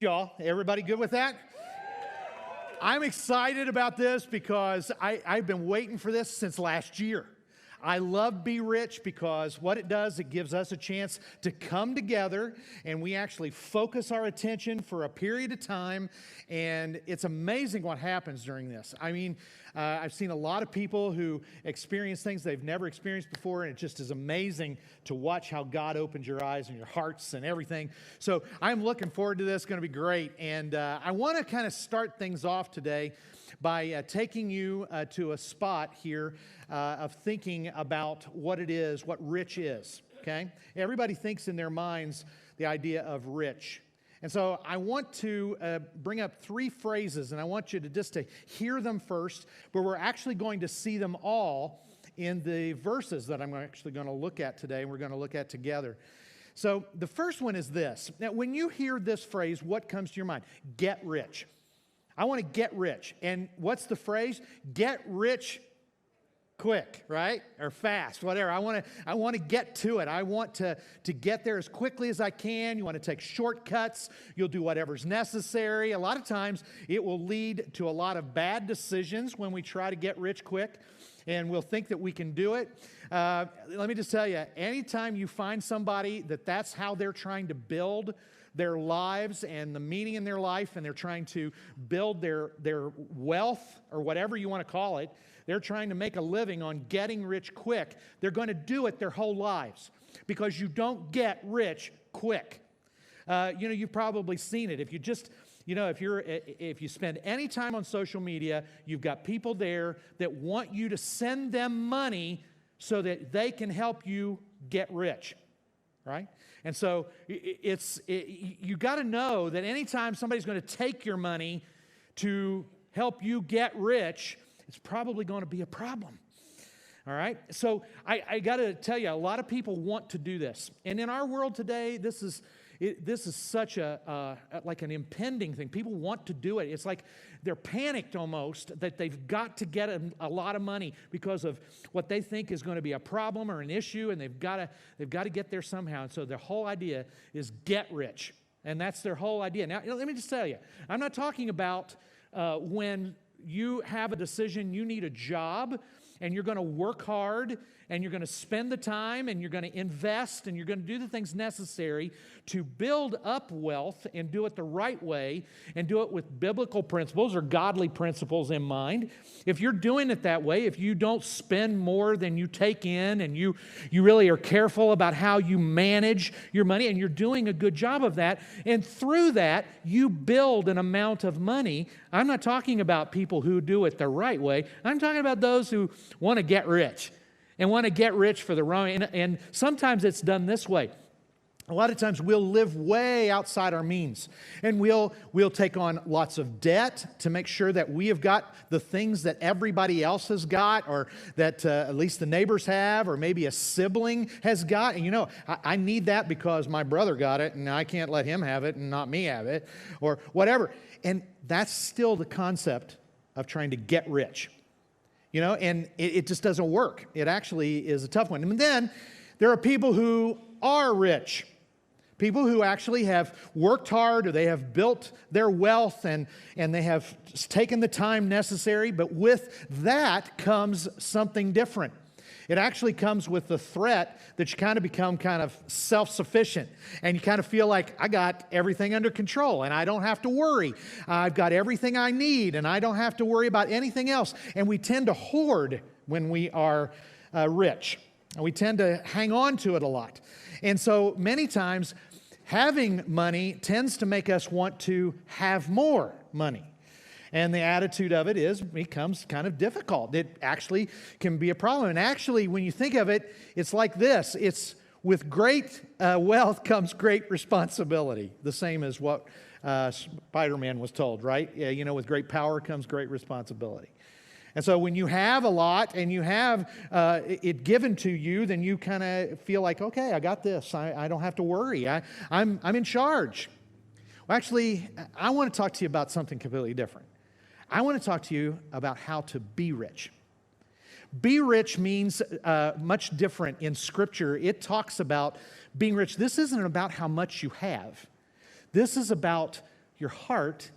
Y'all, everybody good with that? I'm excited about this because I've been waiting for this since last year. I love Be Rich because what it does, it gives us a chance to come together and we actually focus our attention for a period of time, and it's amazing what happens during this. I mean, I've seen a lot of people who experience things they've never experienced before, and it just is amazing to watch how God opens your eyes and your hearts and everything. So I'm looking forward to this. It's going to be great, and I want to kind of start things off today by taking you to a spot here of thinking about what it is, what rich is, okay? Everybody thinks in their minds the idea of rich. And so I want to bring up three phrases, and I want you to just to hear them first, but we're actually going to see them all in the verses that I'm actually going to look at today, and we're going to look at together. So the first one is this. Now, when you hear this phrase, what comes to your mind? Get rich. I want to get rich. And what's the phrase? Get rich quick, right? Or fast, whatever. I want to get to it. I want to get there as quickly as I can. You want to take shortcuts. You'll do whatever's necessary. A lot of times it will lead to a lot of bad decisions when we try to get rich quick, and we'll think that we can do it. Let me just tell you, anytime you find somebody that's how they're trying to build their lives and the meaning in their life, and they're trying to build their wealth, or whatever you want to call it, they're trying to make a living on getting rich quick, they're going to do it their whole lives, because you don't get rich quick. You've probably seen it. If you just, if you spend any time on social media, you've got people there that want you to send them money so that they can help you get rich, right? And so you got to know that anytime somebody's going to take your money to help you get rich, it's probably going to be a problem. All right? So I got to tell you, a lot of people want to do this. And in our world today, this is such like an impending thing. People want to do it. It's like they're panicked almost that they've got to get a lot of money because of what they think is going to be a problem or an issue, and they've got to get there somehow. And so their whole idea is get rich, and that's their whole idea. Now, let me just tell you, I'm not talking about when you have a decision, you need a job, and you're going to work hard, and you're going to spend the time, and you're going to invest, and you're going to do the things necessary to build up wealth and do it the right way, and do it with biblical principles or godly principles in mind. If you're doing it that way, if you don't spend more than you take in, and you really are careful about how you manage your money, and you're doing a good job of that, and through that, you build an amount of money. I'm not talking about people who do it the right way. I'm talking about those who want to get rich and want to get rich for the wrong. And sometimes it's done this way. A lot of times we'll live way outside our means, and we'll take on lots of debt to make sure that we have got the things that everybody else has got, or that at least the neighbors have, or maybe a sibling has got. And I need that because my brother got it, and I can't let him have it and not me have it, or whatever. And that's still the concept of trying to get rich. And it just doesn't work. It actually is a tough one. And then there are people who are rich. People who actually have worked hard, or they have built their wealth, and they have taken the time necessary. But with that comes something different. It actually comes with the threat that you kind of become kind of self-sufficient, and you kind of feel like, I got everything under control and I don't have to worry. I've got everything I need and I don't have to worry about anything else. And we tend to hoard when we are rich. And we tend to hang on to it a lot. And so many times having money tends to make us want to have more money. And the attitude of it becomes kind of difficult. It actually can be a problem. And actually, when you think of it, it's like this. It's with great wealth comes great responsibility. The same as what Spider-Man was told, right? Yeah, with great power comes great responsibility. And so when you have a lot and you have it given to you, then you kind of feel like, okay, I got this. I don't have to worry. I'm in charge. Well, actually, I want to talk to you about something completely different. I want to talk to you about how to be rich. Be rich means much different in Scripture. It talks about being rich. This isn't about how much you have. This is about your heart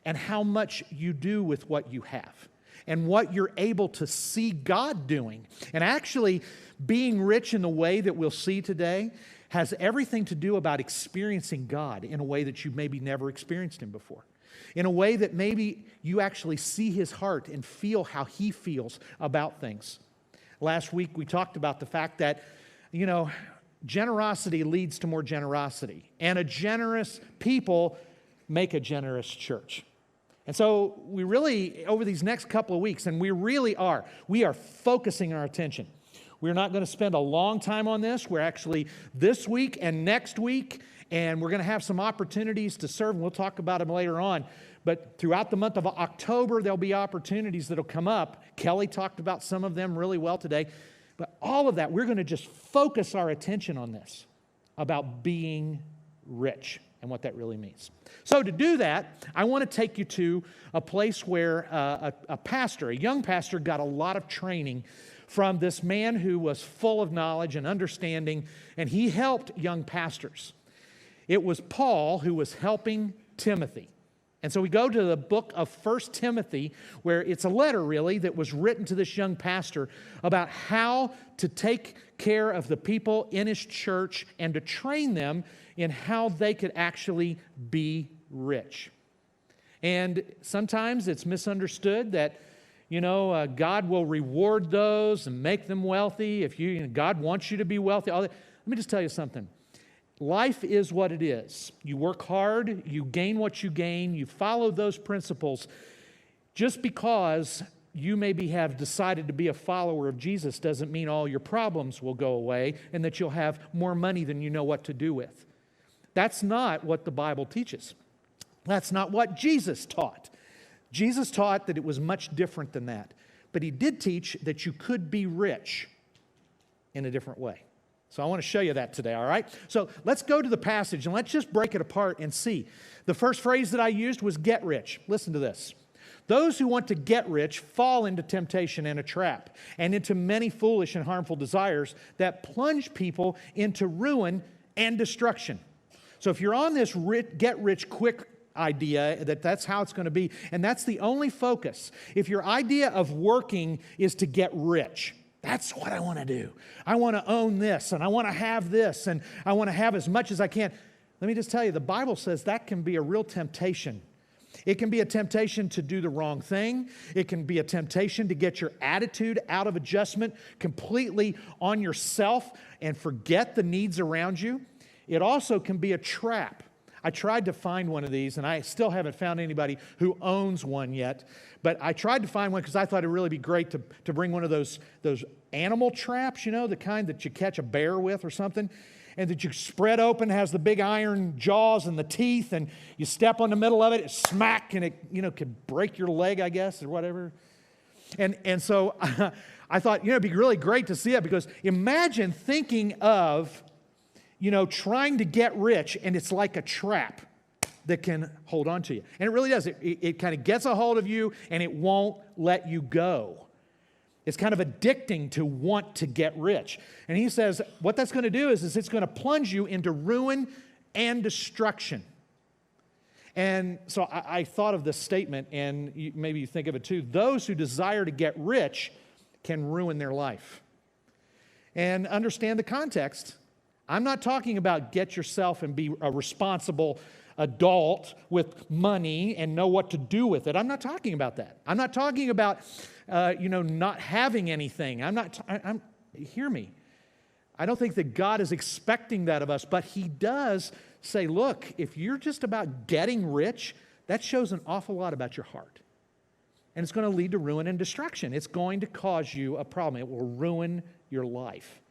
and how much you do with what you have and what you're able to see God doing. And actually, being rich in the way that we'll see today has everything to do about experiencing God in a way that you've maybe never experienced Him before. In a way that maybe you actually see His heart and feel how He feels about things. Last week we talked about the fact that, generosity leads to more generosity. And a generous people make a generous church. And so we really, over these next couple of weeks, and we are focusing our attention. We're not going to spend a long time on this. We're actually this week and next week, and we're going to have some opportunities to serve, and we'll talk about them later on. But throughout the month of October, there'll be opportunities that'll come up. Kelly talked about some of them really well today. But all of that, we're going to just focus our attention on this, about being rich and what that really means. So to do that, I want to take you to a place where a young pastor, got a lot of training from this man who was full of knowledge and understanding, and he helped young pastors. It was Paul who was helping Timothy. And so we go to the book of 1 Timothy, where it's a letter, really, that was written to this young pastor about how to take care of the people in his church and to train them in how they could actually be rich. And sometimes it's misunderstood that, God will reward those and make them wealthy. God wants you to be wealthy. Let me just tell you something. Life is what it is. You work hard, you gain what you gain, you follow those principles. Just because you maybe have decided to be a follower of Jesus doesn't mean all your problems will go away and that you'll have more money than you know what to do with. That's not what the Bible teaches. That's not what Jesus taught. Jesus taught that it was much different than that. But He did teach that you could be rich in a different way. So I want to show you that today, all right? So let's go to the passage and let's just break it apart and see. The first phrase that I used was get rich. Listen to this. Those who want to get rich fall into temptation and a trap, and into many foolish and harmful desires that plunge people into ruin and destruction. So if you're on this get rich quick idea, that's how it's going to be, and that's the only focus. If your idea of working is to get rich, that's what I want to do. I want to own this, and I want to have this, and I want to have as much as I can. Let me just tell you, the Bible says that can be a real temptation. It can be a temptation to do the wrong thing. It can be a temptation to get your attitude out of adjustment completely on yourself and forget the needs around you. It also can be a trap. I tried to find one of these, and I still haven't found anybody who owns one yet. But I tried to find one because I thought it would really be great to bring one of those animal traps, the kind that you catch a bear with or something, and that you spread open, has the big iron jaws and the teeth, and you step on the middle of it, smack, and it could break your leg, I guess, or whatever. And so I thought, it'd be really great to see that, because imagine thinking of trying to get rich, and it's like a trap that can hold on to you. And it really does. It kind of gets a hold of you, and it won't let you go. It's kind of addicting to want to get rich. And he says what that's going to do is it's going to plunge you into ruin and destruction. And so I thought of this statement, and maybe you think of it too. Those who desire to get rich can ruin their life. And understand the context. I'm not talking about get yourself and be a responsible adult with money and know what to do with it. I'm not talking about that. I'm not talking about, not having anything. Hear me. I don't think that God is expecting that of us, but He does say, look, if you're just about getting rich, that shows an awful lot about your heart. And it's going to lead to ruin and destruction. It's going to cause you a problem. It will ruin your life.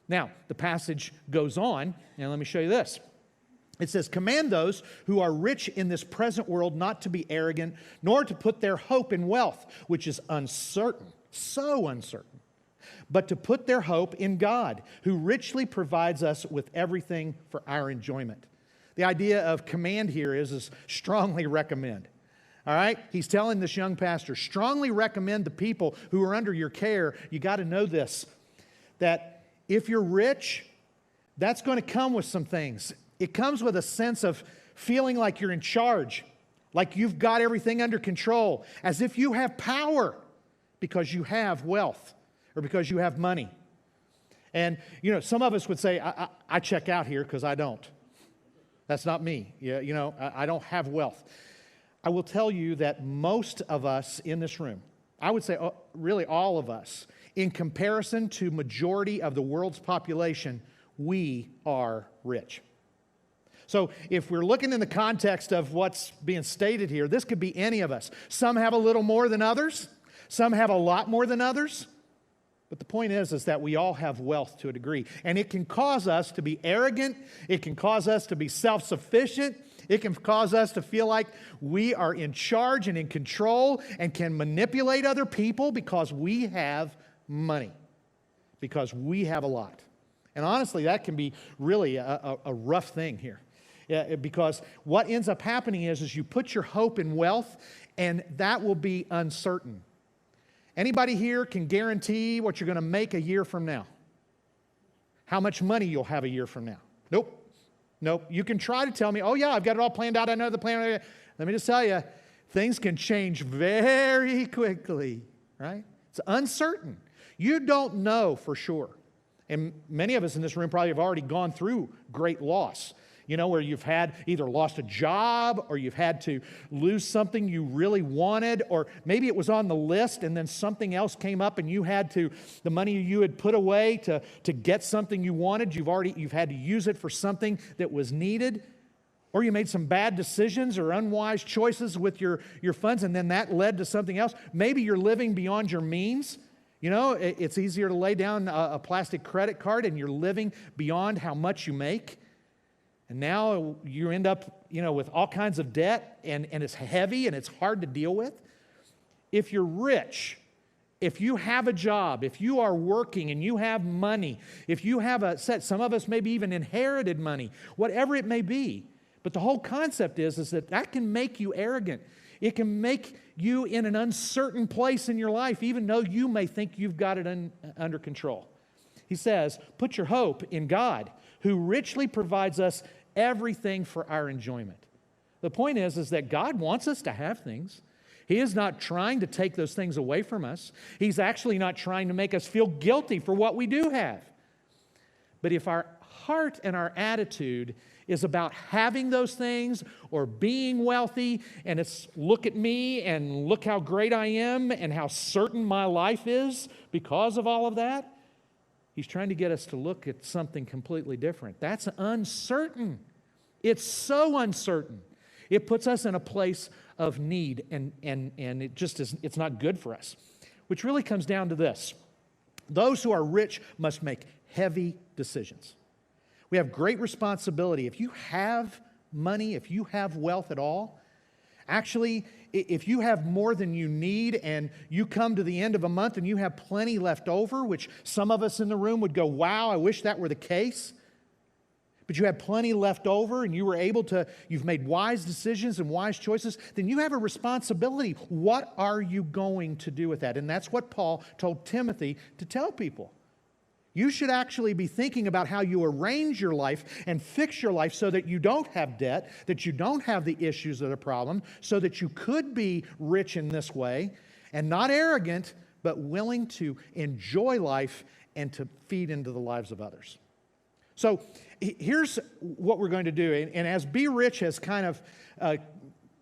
Now, the passage goes on, and let me show you this. It says, command those who are rich in this present world not to be arrogant, nor to put their hope in wealth, which is uncertain, so uncertain, but to put their hope in God, who richly provides us with everything for our enjoyment. The idea of command here is strongly recommend. All right? He's telling this young pastor, strongly recommend the people who are under your care. You got to know this, that if you're rich, that's going to come with some things. It comes with a sense of feeling like you're in charge. like you've got everything under control, as if you have power because you have wealth or because you have money. And, some of us would say, I check out here because I don't. That's not me. Yeah, I don't have wealth. I will tell you that most of us in this room, I would say really all of us, in comparison to majority of the world's population, we are rich. So if we're looking in the context of what's being stated here, this could be any of us. Some have a little more than others. Some have a lot more than others. But the point is that we all have wealth to a degree. And it can cause us to be arrogant. It can cause us to be self-sufficient. It can cause us to feel like we are in charge and in control and can manipulate other people because we have money, because we have a lot. And honestly, that can be really a rough thing here. Yeah, because what ends up happening is you put your hope in wealth, and that will be uncertain. Anybody here can guarantee what you're going to make a year from now? How much money you'll have a year from now? Nope. You can try to tell me, oh yeah, I've got it all planned out. I know the plan. Let me just tell you, things can change very quickly, right? It's uncertain. You don't know for sure. And many of us in this room probably have already gone through great loss. Where you've had either lost a job or you've had to lose something you really wanted, or maybe it was on the list and then something else came up and you had to, the money you had put away to get something you wanted, you've had to use it for something that was needed, or you made some bad decisions or unwise choices with your funds and then that led to something else. Maybe you're living beyond your means. It's easier to lay down a plastic credit card and you're living beyond how much you make. And now you end up, with all kinds of debt, and it's heavy and it's hard to deal with. If you're rich, if you have a job, if you are working and you have money, if you have some of us maybe even inherited money, whatever it may be. But the whole concept is that can make you arrogant. It can make you in an uncertain place in your life, even though you may think you've got it under control. He says, put your hope in God, who richly provides us everything for our enjoyment. The point is that God wants us to have things. He is not trying to take those things away from us. He's actually not trying to make us feel guilty for what we do have. But if our heart and our attitude is about having those things or being wealthy, and it's look at me and look how great I am and how certain my life is because of all of that, He's trying to get us to look at something completely different. That's uncertain. It's so uncertain. It puts us in a place of need, and it just is, it's not good for us. Which really comes down to this. Those who are rich must make heavy decisions. We have great responsibility. If you have money, if you have wealth at all, actually, if you have more than you need and you come to the end of a month and you have plenty left over, which some of us in the room would go, wow, I wish that were the case. But you had plenty left over and you've made wise decisions and wise choices, then you have a responsibility. What are you going to do with that? And that's what Paul told Timothy to tell people. You should actually be thinking about how you arrange your life and fix your life so that you don't have debt, that you don't have the issues that are a problem, so that you could be rich in this way and not arrogant, but willing to enjoy life and to feed into the lives of others. So here's what we're going to do. And as Be Rich has kind of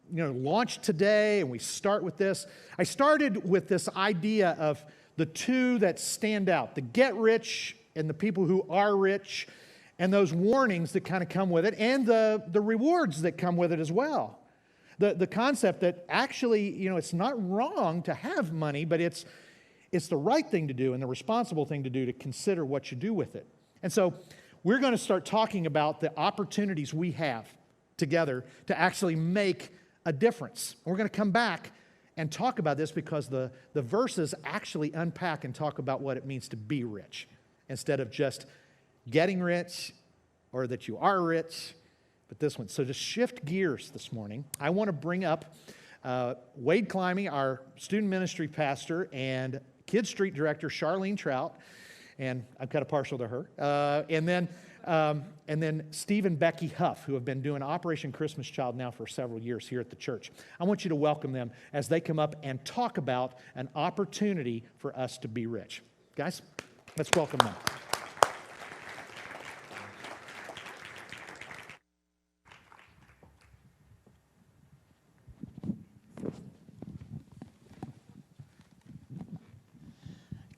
launched today, and we start with this, I started with this idea of the two that stand out, the get rich and the people who are rich, and those warnings that kind of come with it, and the rewards that come with it as well. The concept that actually, it's not wrong to have money, but it's the right thing to do and the responsible thing to do to consider what you do with it. And so we're going to start talking about the opportunities we have together to actually make a difference. And we're going to come back and talk about this because the verses actually unpack and talk about what it means to be rich instead of just getting rich or that you are rich, but this one. So to shift gears this morning, I want to bring up Wade Climbing, our student ministry pastor, and Kids Street director, Charlene Trout. and I'm kind of partial to her. And then Steve and Becky Huff, who have been doing Operation Christmas Child now for several years here at the church. I want you to welcome them as they come up and talk about an opportunity for us to be rich. Guys, let's welcome them.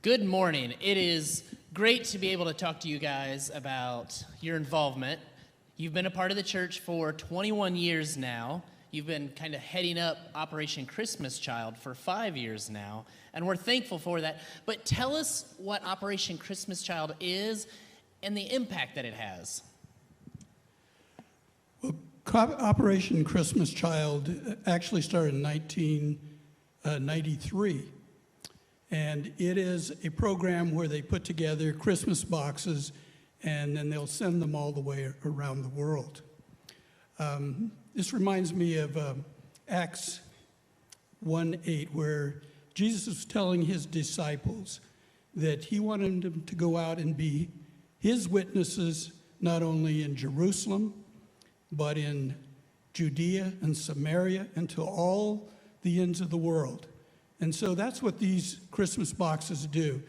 Good morning. It is great to be able to talk to you guys about your involvement. You've been a part of the church for 21 years now. You've been kind of heading up Operation Christmas Child for 5 years now, and we're thankful for that. But tell us what Operation Christmas Child is and the impact that it has. Well, Operation Christmas Child actually started in 1993. And it is a program where they put together Christmas boxes and then they'll send them all the way around the world. This reminds me of Acts 1:8, where Jesus was telling his disciples that he wanted them to go out and be his witnesses, not only in Jerusalem, but in Judea and Samaria and to all the ends of the world. And so that's what these Christmas boxes do.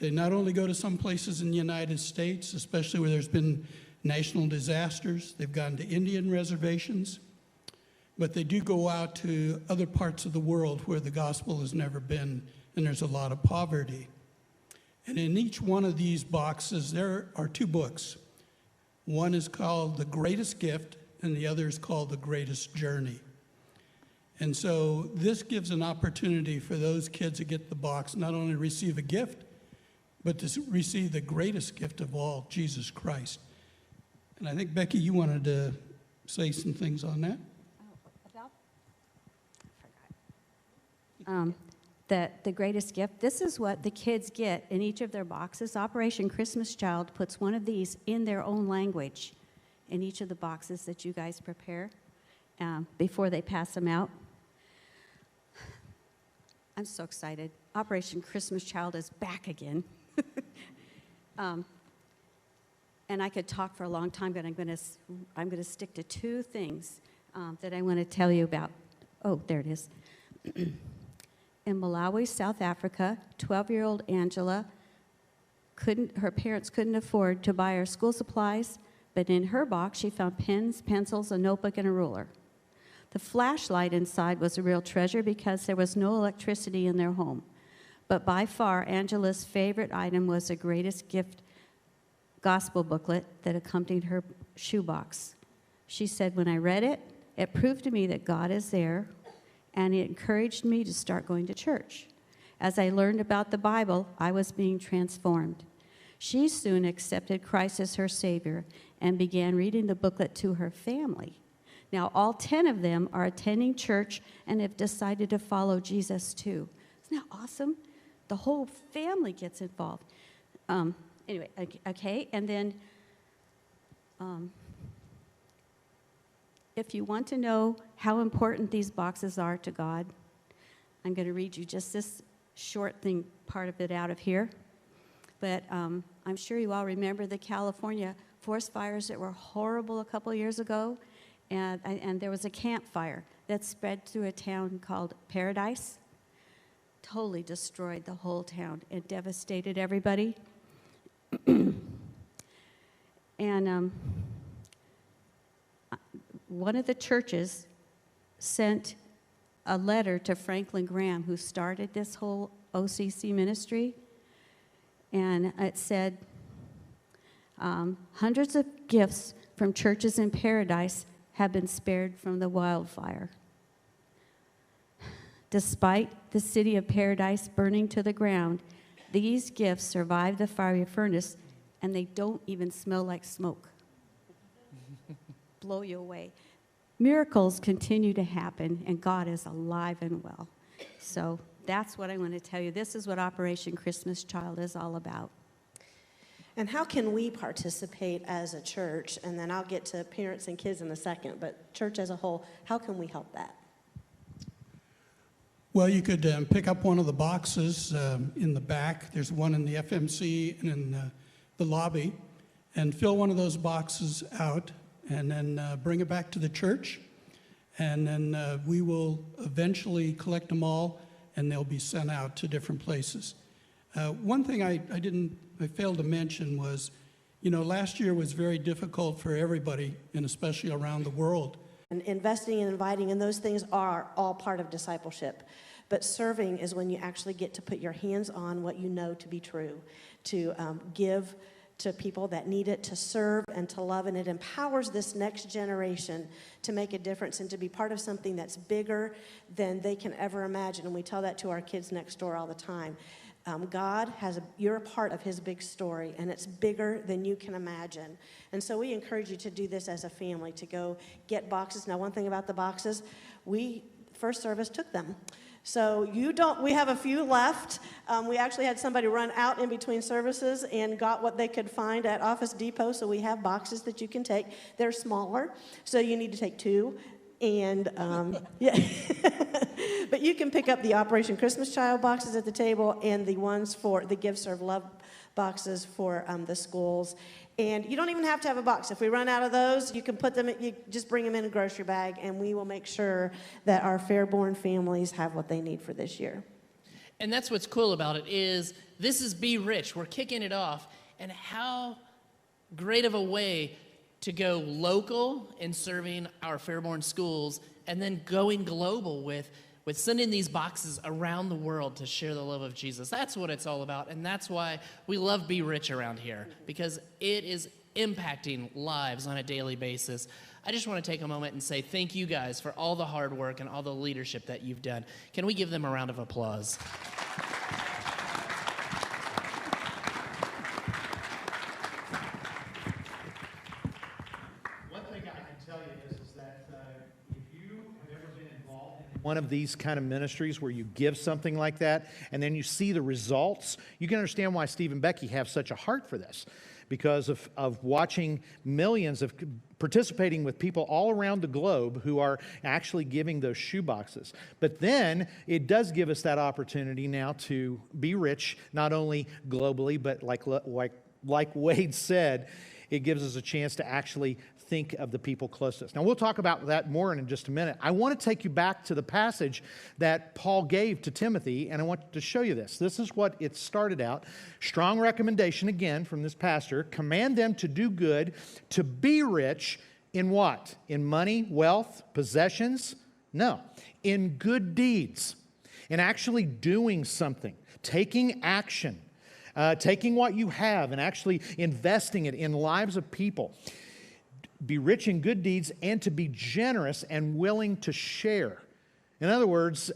They not only go to some places in the United States, especially where there's been national disasters, they've gone to Indian reservations, but they do go out to other parts of the world where the gospel has never been, and there's a lot of poverty. And in each one of these boxes, there are 2 books. One is called The Greatest Gift, and the other is called The Greatest Journey. And so this gives an opportunity for those kids that get the box not only to receive a gift, but to receive the greatest gift of all, Jesus Christ. And I think, Becky, you wanted to say some things on that? The greatest gift, this is what the kids get in each of their boxes. Operation Christmas Child puts one of these in their own language in each of the boxes that you guys prepare before they pass them out. I'm so excited. Operation Christmas Child is back again. And I could talk for a long time, but I'm going to stick to 2 things that I want to tell you about. Oh, there it is. In Malawi, South Africa, 12-year-old Angela, her parents couldn't afford to buy her school supplies, but in her box she found pens, pencils, a notebook, and a ruler. The flashlight inside was a real treasure because there was no electricity in their home. But by far, Angela's favorite item was the Greatest Gift gospel booklet that accompanied her shoebox. She said, when I read it, it proved to me that God is there, and it encouraged me to start going to church. As I learned about the Bible, I was being transformed. She soon accepted Christ as her Savior and began reading the booklet to her family. Now, all 10 of them are attending church and have decided to follow Jesus too. Isn't that awesome? The whole family gets involved. Anyway, okay, and then if you want to know how important these boxes are to God, I'm going to read you just this short thing, part of it out of here. But I'm sure you all remember the California forest fires that were horrible a couple years ago. And there was a campfire that spread through a town called Paradise. Totally destroyed the whole town and devastated everybody. And one of the churches sent a letter to Franklin Graham, who started this whole OCC ministry. And it said, hundreds of gifts from churches in Paradise have been spared from the wildfire. Despite the city of Paradise burning to the ground, these gifts survived the fiery furnace, and they don't even smell like smoke. Blow you away. Miracles continue to happen, and God is alive and well. So that's what I want to tell you. This is what Operation Christmas Child is all about. And how can we participate as a church? And then I'll get to parents and kids in a second, but church as a whole, how can we help that? Well, you could pick up one of the boxes in the back. There's one in the FMC and in the lobby, and fill one of those boxes out, and then bring it back to the church, and then we will eventually collect them all, and they'll be sent out to different places. One thing I failed to mention was, last year was very difficult for everybody, and especially around the world. And investing and inviting, and those things are all part of discipleship. But serving is when you actually get to put your hands on what you know to be true, to give to people that need it, to serve and to love. And it empowers this next generation to make a difference and to be part of something that's bigger than they can ever imagine. And we tell that to our kids next door all the time. You're a part of his big story, and it's bigger than you can imagine. And so we encourage you to do this as a family, to go get boxes. Now, one thing about the boxes, First Service took them. So we have a few left. We actually had somebody run out in between services and got what they could find at Office Depot, so we have boxes that you can take. They're smaller, so you need to take 2. And yeah, but you can pick up the Operation Christmas Child boxes at the table and the ones for the Give, Serve, Love boxes for the schools. And you don't even have to have a box. If we run out of those, you can put them, you just bring them in a grocery bag, and we will make sure that our Fairborn families have what they need for this year. And that's what's cool about it is this is Be Rich. We're kicking it off. And how great of a way to go local in serving our Fairborn schools and then going global with sending these boxes around the world to share the love of Jesus. That's what it's all about, and that's why we love Be Rich around here, because it is impacting lives on a daily basis. I just want to take a moment and say thank you guys for all the hard work and all the leadership that you've done. Can we give them a round of applause? One of these kind of ministries where you give something like that and then you see the results, you can understand why Steve and Becky have such a heart for this, because of watching millions of participating with people all around the globe who are actually giving those shoe boxes. But then it does give us that opportunity now to be rich, not only globally, but like Wade said, it gives us a chance to actually think of the people closest. Now, we'll talk about that more in just a minute. I want to take you back to the passage that Paul gave to Timothy, and I want to show you this. This is what it started out. Strong recommendation, again, from this pastor. Command them to do good, to be rich in what? In money, wealth, possessions? No. In good deeds. In actually doing something. Taking action. Taking what you have and actually investing it in lives of people. Be rich in good deeds and to be generous and willing to share. In other words,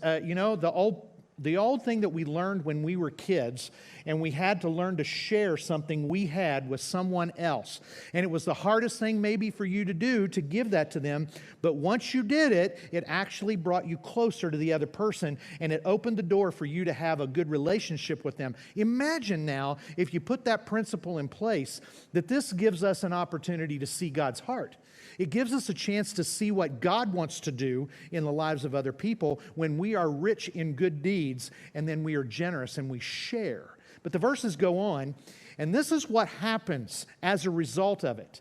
the old thing that we learned when we were kids, and we had to learn to share something we had with someone else. And it was the hardest thing maybe for you to do, to give that to them. But once you did it, it actually brought you closer to the other person, and it opened the door for you to have a good relationship with them. Imagine now, if you put that principle in place, that this gives us an opportunity to see God's heart. It gives us a chance to see what God wants to do in the lives of other people when we are rich in good deeds and then we are generous and we share. But the verses go on, and this is what happens as a result of it.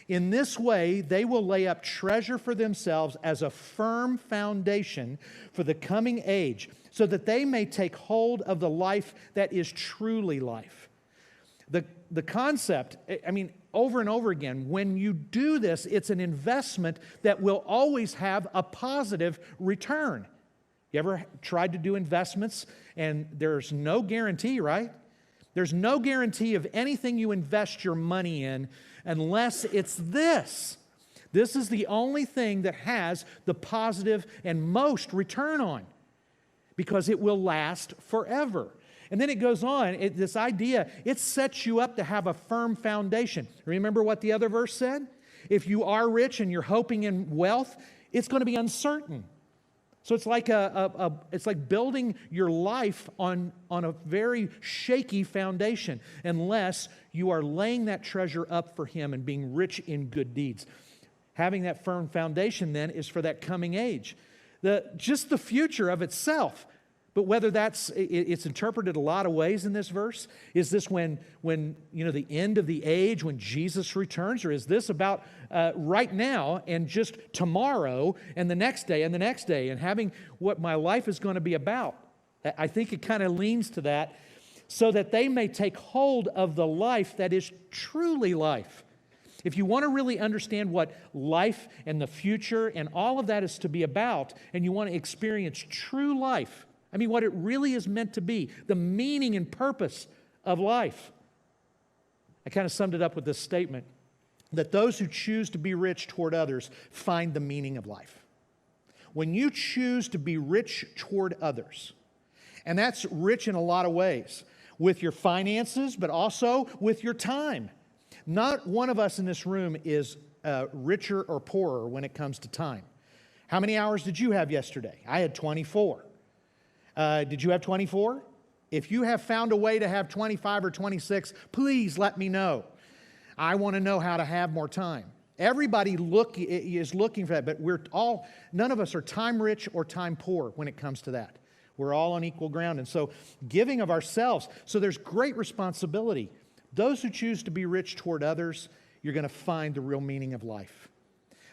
In this way, they will lay up treasure for themselves as a firm foundation for the coming age, so that they may take hold of the life that is truly life. The concept, over and over again, when you do this, it's an investment that will always have a positive return. You ever tried to do investments and there's no guarantee, right? There's no guarantee of anything you invest your money in unless it's this. This is the only thing that has the positive and most return on, because it will last forever. And then it goes on, this idea, it sets you up to have a firm foundation. Remember what the other verse said? If you are rich and you're hoping in wealth, it's going to be uncertain. So it's like it's like building your life on a very shaky foundation, unless you are laying that treasure up for Him and being rich in good deeds. Having that firm foundation then is for that coming age. Just the future of itself But whether it's interpreted a lot of ways in this verse. Is this when the end of the age, when Jesus returns? Or is this about right now and just tomorrow and the next day and the next day and having what my life is going to be about? I think it kind of leans to that, so that they may take hold of the life that is truly life. If you want to really understand what life and the future and all of that is to be about, and you want to experience true life, I mean, what it really is meant to be, the meaning and purpose of life. I kind of summed it up with this statement, that those who choose to be rich toward others find the meaning of life. When you choose to be rich toward others, and that's rich in a lot of ways, with your finances, but also with your time. Not one of us in this room is richer or poorer when it comes to time. How many hours did you have yesterday? I had 24. Did you have 24? If you have found a way to have 25 or 26, please let me know. I want to know how to have more time. Everybody is looking for that, but none of us are time rich or time poor when it comes to that. We're all on equal ground. And so giving of ourselves, so there's great responsibility. Those who choose to be rich toward others, you're going to find the real meaning of life.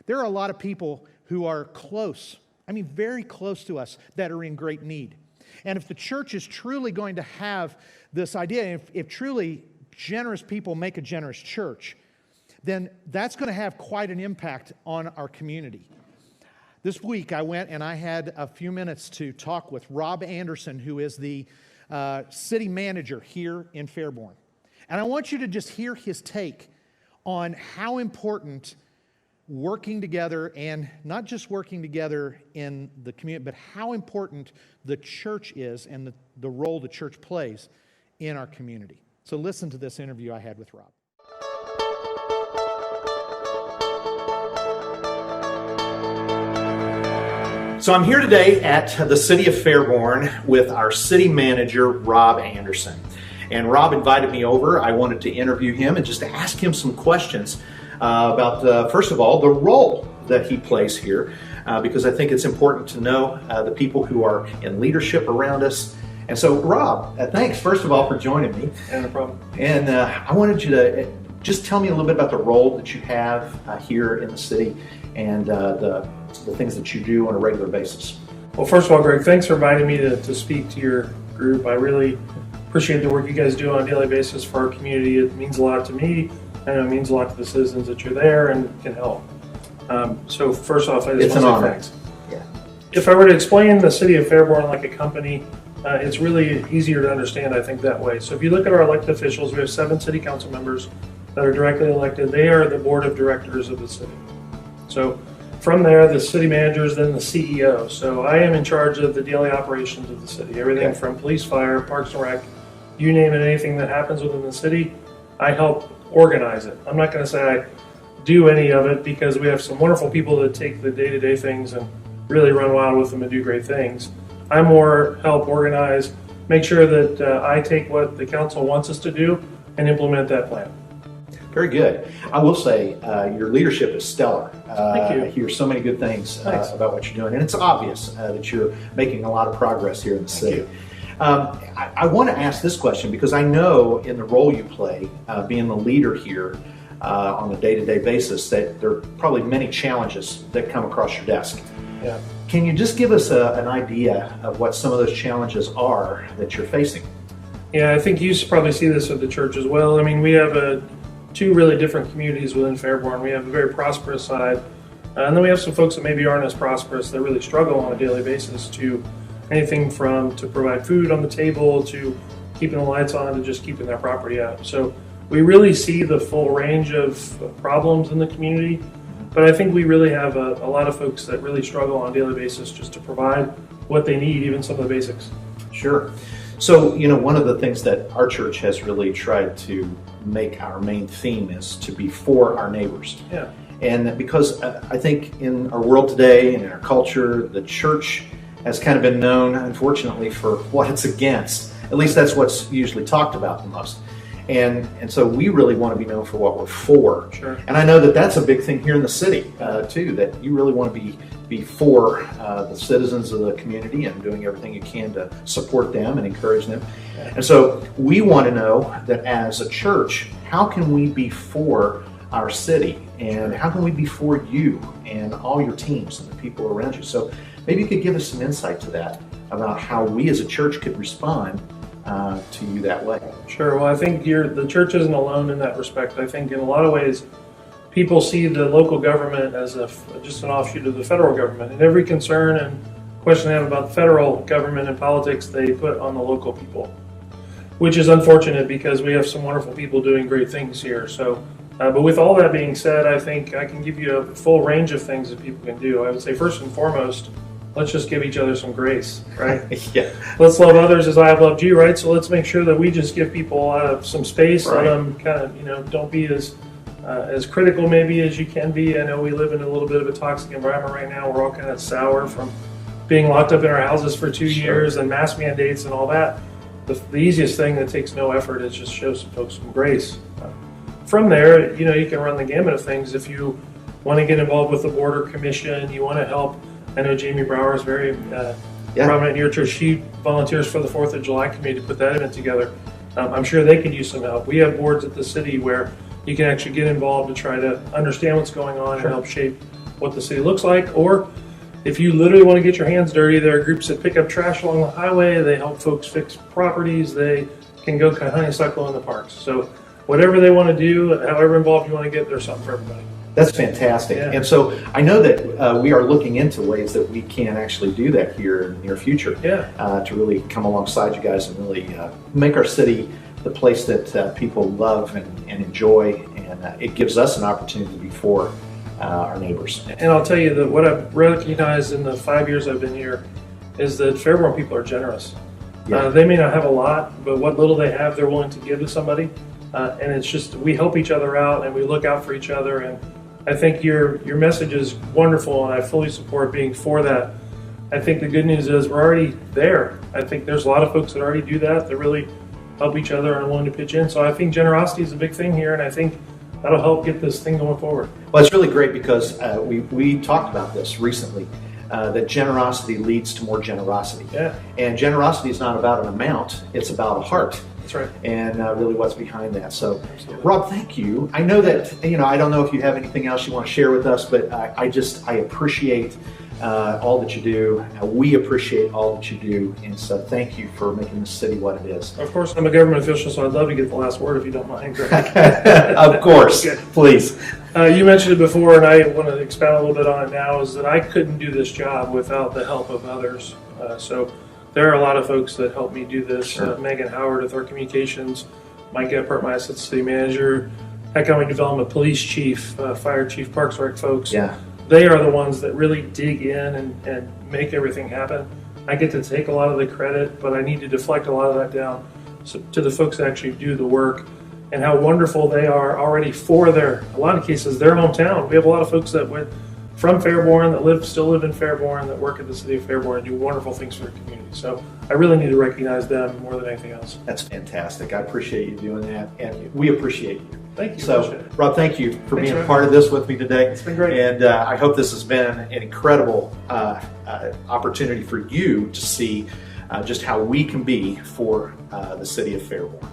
There are a lot of people who are close, very close to us, that are in great need. And if the church is truly going to have this idea, if truly generous people make a generous church, then that's going to have quite an impact on our community. This week I went and I had a few minutes to talk with Rob Anderson, who is the city manager here in Fairborn. And I want you to just hear his take on how important working together, and not just working together in the community, but how important the church is and the role the church plays in our community. So listen to this interview I had with Rob. So I'm here today at the city of Fairborn with our city manager, Rob Anderson. And Rob invited me over. I wanted to interview him and just to ask him some questions about, first of all, the role that he plays here, because I think it's important to know the people who are in leadership around us. And so, Rob, thanks, first of all, for joining me. Yeah, no problem. And I wanted you to just tell me a little bit about the role that you have here in the city and the things that you do on a regular basis. Well, first of all, Greg, thanks for inviting me to speak to your group. I really appreciate the work you guys do on a daily basis for our community. It means a lot to me, and it means a lot to the citizens that you're there and can help. So first off, I just want to say thanks. Yeah. If I were to explain the city of Fairborn like a company, it's really easier to understand, I think, that way. So if you look at our elected officials, we have 7 city council members that are directly elected. They are the board of directors of the city. So from there, the city manager is then the CEO. So I am in charge of the daily operations of the city. Everything from police, fire, parks and rec, you name it, anything that happens within the city, I help organize it. I'm not going to say I do any of it, because we have some wonderful people that take the day-to-day things and really run wild with them and do great things. I more help organize, make sure that I take what the council wants us to do and implement that plan. Very good. I will say your leadership is stellar. Thank you. I hear so many good things about what you're doing, and it's obvious that you're making a lot of progress here in the city. I want to ask this question because I know in the role you play, being the leader here on a day-to-day basis, that there are probably many challenges that come across your desk. Yeah. Can you just give us an idea of what some of those challenges are that you're facing? Yeah, I think you probably see this with the church as well. I mean, we have 2 really different communities within Fairborn. We have a very prosperous side, and then we have some folks that maybe aren't as prosperous that really struggle on a daily basis to anything from to provide food on the table to keeping the lights on to just keeping their property up. So we really see the full range of problems in the community, but I think we really have a lot of folks that really struggle on a daily basis just to provide what they need, even some of the basics. Sure. So, one of the things that our church has really tried to make our main theme is to be for our neighbors. Yeah. And because I think in our world today and in our culture, the church has kind of been known, unfortunately, for what it's against. At least that's what's usually talked about the most. And so we really want to be known for what we're for. Sure. And I know that that's a big thing here in the city too, that you really want to be for the citizens of the community and doing everything you can to support them and encourage them. And so we want to know that as a church, how can we be for our city, and how can we be for you and all your teams and the people around you? So maybe you could give us some insight to that about how we as a church could respond to you that way. Sure. Well, I think the church isn't alone in that respect. I think in a lot of ways, people see the local government as just an offshoot of the federal government. And every concern and question they have about the federal government and politics, they put on the local people, which is unfortunate because we have some wonderful people doing great things here. So, but with all that being said, I think I can give you a full range of things that people can do. I would say first and foremost, let's just give each other some grace, right? Yeah. Let's love others as I have loved you, right? So let's make sure that we just give people some space. Right. Let them kind of, don't be as critical maybe as you can be. I know we live in a little bit of a toxic environment right now. We're all kind of sour from being locked up in our houses for 2 years and mask mandates and all that. The easiest thing that takes no effort is just show some folks some grace. From there, you can run the gamut of things. If you want to get involved with the Border Commission, you want to help. I know Jamie Brower is very prominent in your church. She volunteers for the 4th of July committee to put that event together. I'm sure they could use some help. We have boards at the city where you can actually get involved to try to understand what's going on and help shape what the city looks like. Or if you literally want to get your hands dirty, there are groups that pick up trash along the highway. They help folks fix properties. They can go kind of honeysuckle in the parks. So whatever they want to do, however involved you want to get, there's something for everybody. That's fantastic. Yeah. And so I know that we are looking into ways that we can actually do that here in the near future. Yeah. To really come alongside you guys and really make our city the place that people love and enjoy, and it gives us an opportunity to be for our neighbors. And I'll tell you that what I've recognized in the 5 years I've been here is that Fairborn people are generous. Yeah. They may not have a lot, but what little they have, they're willing to give to somebody. And it's just, we help each other out and we look out for each other. And I think your message is wonderful, and I fully support being for that. I think the good news is we're already there. I think there's a lot of folks that already do that really help each other and are willing to pitch in. So I think generosity is a big thing here, and I think that'll help get this thing going forward. Well, it's really great because we talked about this recently, that generosity leads to more generosity. Yeah. And generosity is not about an amount, it's about a heart. That's right. And really what's behind that. So, Absolutely. Rob, thank you. I know that, I don't know if you have anything else you want to share with us, but I appreciate all that you do. We appreciate all that you do. And so thank you for making this city what it is. Of course, I'm a government official, so I'd love to get the last word if you don't mind, Greg. Of course, Okay. please. You mentioned it before, and I want to expound a little bit on it now, is that I couldn't do this job without the help of others. So there are a lot of folks that help me do this. Sure. Megan Howard with our communications, Mike Eppert, my assistant city manager, economic development, police chief, fire chief, Parks Rec folks. Yeah. They are the ones that really dig in and make everything happen. I get to take a lot of the credit, but I need to deflect a lot of that down to the folks that actually do the work, and how wonderful they are already for a lot of cases, their hometown. We have a lot of folks that went from Fairborn that still live in Fairborn, that work at the city of Fairborn and do wonderful things for the community. So I really need to recognize them more than anything else. That's fantastic. I appreciate you doing that, and we appreciate you. Thank you. So, Appreciate it. Rob, thank you for Thanks, being a Ryan. part of this with me today. It's been great. And I hope this has been an incredible opportunity for you to see just how we can be for the city of Fairborn.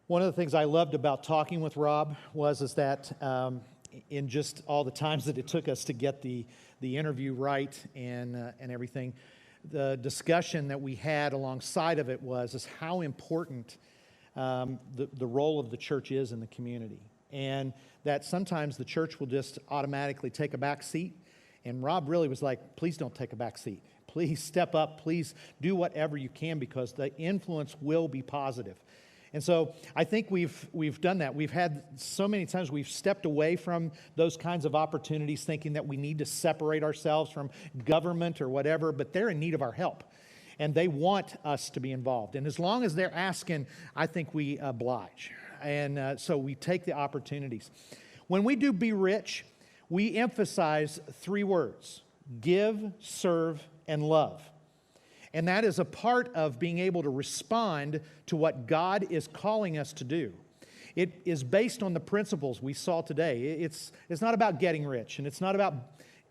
One of the things I loved about talking with Rob is that in just all the times that it took us to get the interview right and everything, the discussion that we had alongside of it is how important the role of the church is in the community, and that sometimes the church will just automatically take a back seat. And Rob really was like, please don't take a back seat. Please step up. Please do whatever you can, because the influence will be positive. And so I think we've done that. We've had so many times we've stepped away from those kinds of opportunities thinking that we need to separate ourselves from government or whatever, but they're in need of our help. And they want us to be involved. And as long as they're asking, I think we oblige. And so we take the opportunities. When we do Be Rich, we emphasize 3 words: give, serve, and love. And that is a part of being able to respond to what God is calling us to do. It is based on the principles we saw today. It's not about getting rich, and it's not about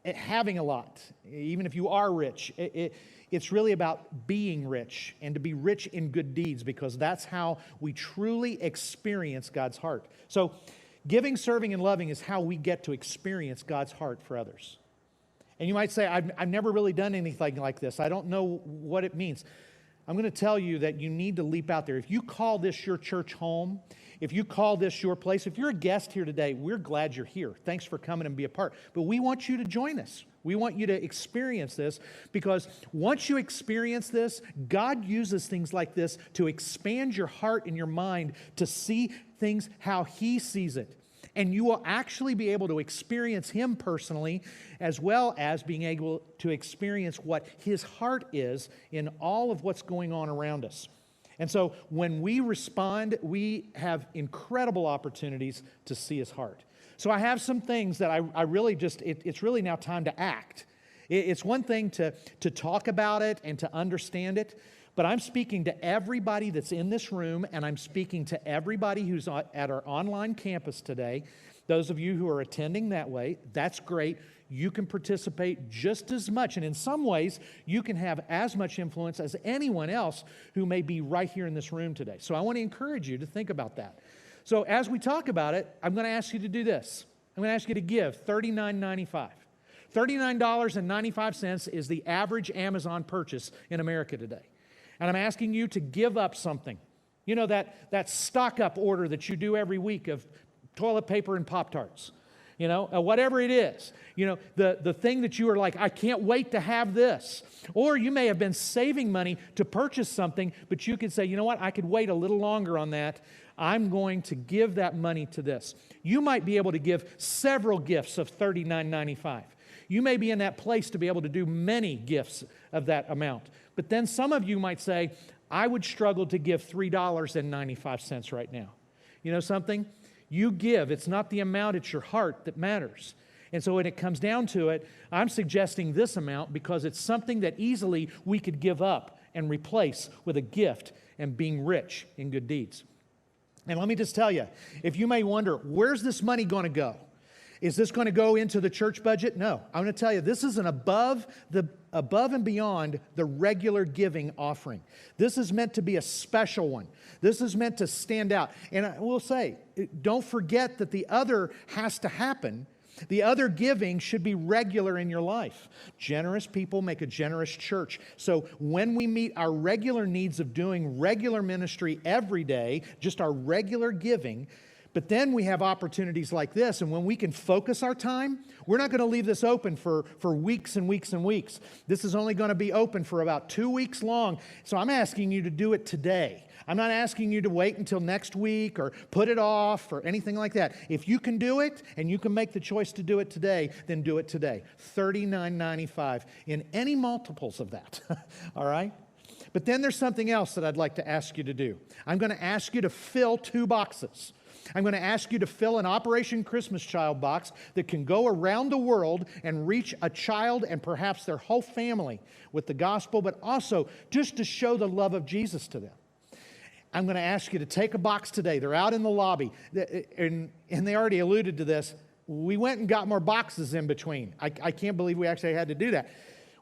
having a lot, even if you are rich. It's really about being rich, and to be rich in good deeds, because that's how we truly experience God's heart. So giving, serving, and loving is how we get to experience God's heart for others. And you might say, I've never really done anything like this. I don't know what it means. I'm going to tell you that you need to leap out there. If you call this your church home, if you call this your place, if you're a guest here today, we're glad you're here. Thanks for coming and be a part. But we want you to join us. We want you to experience this, because once you experience this, God uses things like this to expand your heart and your mind to see things how He sees it. And you will actually be able to experience Him personally, as well as being able to experience what His heart is in all of what's going on around us. And so when we respond, we have incredible opportunities to see His heart. So I have some things that I really just, it's really now time to act. It's one thing to talk about it and to understand it, but I'm speaking to everybody that's in this room, and I'm speaking to everybody who's at our online campus today. Those of you who are attending that way, that's great. You can participate just as much, and in some ways, you can have as much influence as anyone else who may be right here in this room today. So I want to encourage you to think about that. So as we talk about it, I'm going to ask you to do this. I'm going to ask you to give $39.95. $39.95 is the average Amazon purchase in America today. And I'm asking you to give up something. You know, that stock-up order that you do every week of toilet paper and Pop-Tarts. You know, whatever it is. You know, the thing that you are like, I can't wait to have this. Or you may have been saving money to purchase something, but you could say, you know what, I could wait a little longer on that. I'm going to give that money to this. You might be able to give several gifts of $39.95. You may be in that place to be able to do many gifts of that amount. But then some of you might say, I would struggle to give $3.95 right now. You know something? You give. It's not the amount, it's your heart that matters. And so when it comes down to it, I'm suggesting this amount because it's something that easily we could give up and replace with a gift and being rich in good deeds. And let me just tell you, if you may wonder, where's this money going to go? Is this going to go into the church budget? No. I'm going to tell you, this is an above and beyond the regular giving offering. This is meant to be a special one. This is meant to stand out. And I will say, don't forget that the other has to happen. The other giving should be regular in your life. Generous people make a generous church. So when we meet our regular needs of doing regular ministry every day, just our regular giving, but then we have opportunities like this, and when we can focus our time, we're not going to leave this open for weeks and weeks and weeks. This is only going to be open for about 2 weeks long, so I'm asking you to do it today. I'm not asking you to wait until next week or put it off or anything like that. If you can do it and you can make the choice to do it today, then do it today. $39.95 in any multiples of that, all right? But then there's something else that I'd like to ask you to do. I'm going to ask you to fill 2 boxes. I'm going to ask you to fill an Operation Christmas Child box that can go around the world and reach a child and perhaps their whole family with the gospel, but also just to show the love of Jesus to them. I'm going to ask you to take a box today. They're out in the lobby, and they already alluded to this. We went and got more boxes in between. I can't believe we actually had to do that.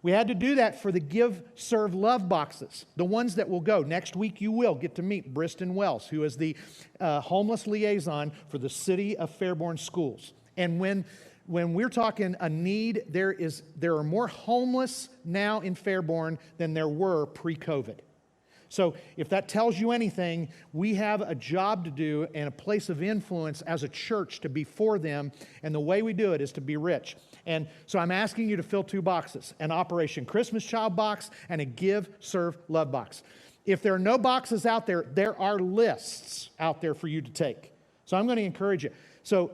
We had to do that for the Give, Serve, Love boxes, the ones that will go. Next week you will get to meet Briston Wells, who is the homeless liaison for the city of Fairborn Schools. And when we're talking a need, there are more homeless now in Fairborn than there were pre-COVID. So if that tells you anything, we have a job to do and a place of influence as a church to be for them, and the way we do it is to be rich. And so I'm asking you to fill 2 boxes, an Operation Christmas Child box and a Give, Serve, Love box. If there are no boxes out there, there are lists out there for you to take. So I'm going to encourage you. So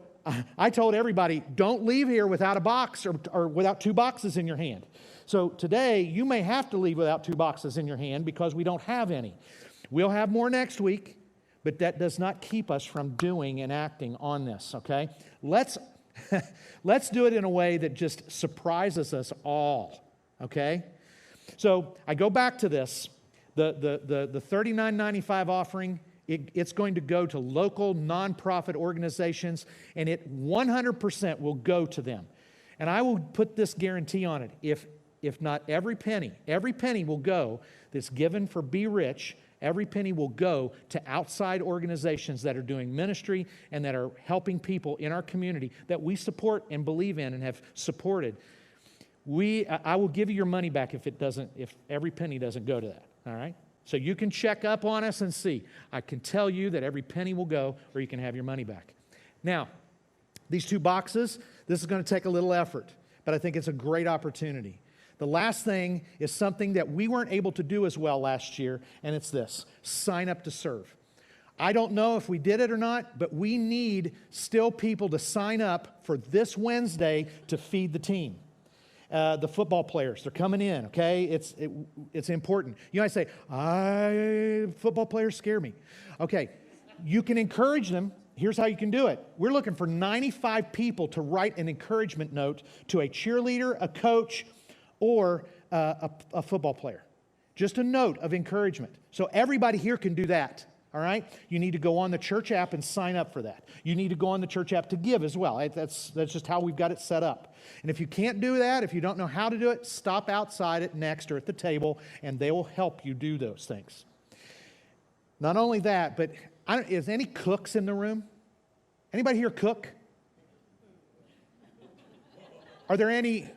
I told everybody, don't leave here without a box or without 2 boxes in your hand. So today, you may have to leave without 2 boxes in your hand because we don't have any. We'll have more next week, but that does not keep us from doing and acting on this, okay? Let's Let's do it in a way that just surprises us all, okay? So I go back to this. The $39.95 offering, it's going to go to local nonprofit organizations, and it 100% will go to them. And I will put this guarantee on it. If not every penny will go that's given for Be Rich, every penny will go to outside organizations that are doing ministry and that are helping people in our community that we support and believe in and have supported. I will give you your money back if every penny doesn't go to that, all right? So you can check up on us and see. I can tell you that every penny will go, or you can have your money back. Now, these 2 boxes, this is going to take a little effort, but I think it's a great opportunity. The last thing is something that we weren't able to do as well last year, and it's this: sign up to serve. I don't know if we did it or not, but we need still people to sign up for this Wednesday to feed the team. The football players, they're coming in, okay? It's important. You might say, football players scare me. Okay, you can encourage them. Here's how you can do it. We're looking for 95 people to write an encouragement note to a cheerleader, a coach, or a football player. Just a note of encouragement. So everybody here can do that, all right? You need to go on the church app and sign up for that. You need to go on the church app to give as well. That's just how we've got it set up. And if you can't do that, if you don't know how to do it, stop outside at Next or at the table, and they will help you do those things. Not only that, but is any cooks in the room? Anybody here cook? Are there any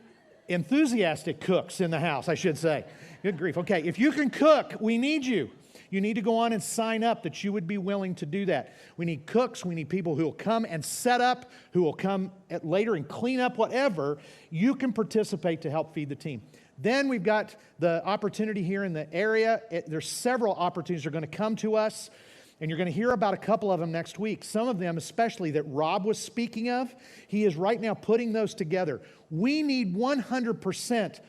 enthusiastic cooks in the house, I should say? Good grief. Okay, if you can cook, we need you. You need to go on and sign up that you would be willing to do that. We need cooks. We need people who will come and set up, who will come later and clean up, whatever. You can participate to help feed the team. Then we've got the opportunity here in the area. There's several opportunities that are going to come to us, and you're going to hear about a couple of them next week. Some of them, especially that Rob was speaking of, he is right now putting those together. We need 100%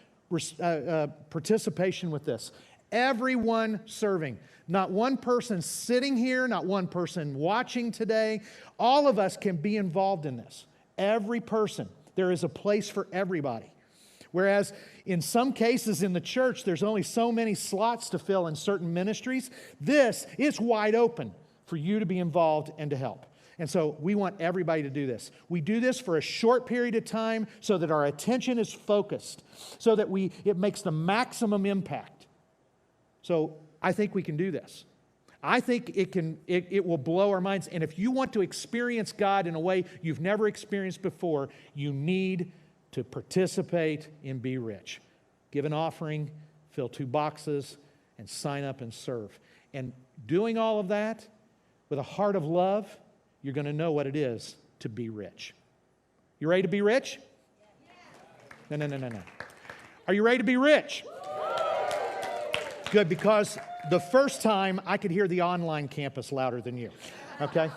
participation with this. Everyone serving. Not one person sitting here, not one person watching today. All of us can be involved in this. Every person. There is a place for everybody. Whereas in some cases in the church, there's only so many slots to fill in certain ministries. This is wide open for you to be involved and to help. And so we want everybody to do this. We do this for a short period of time so that our attention is focused, so that it makes the maximum impact. So I think we can do this. I think it will blow our minds. And if you want to experience God in a way you've never experienced before, you need to participate in Be Rich. Give an offering, fill 2 boxes, and sign up and serve. And doing all of that with a heart of love, you're going to know what it is to be rich. You ready to be rich? No. Are you ready to be rich? Good, because the first time I could hear the online campus louder than you, okay?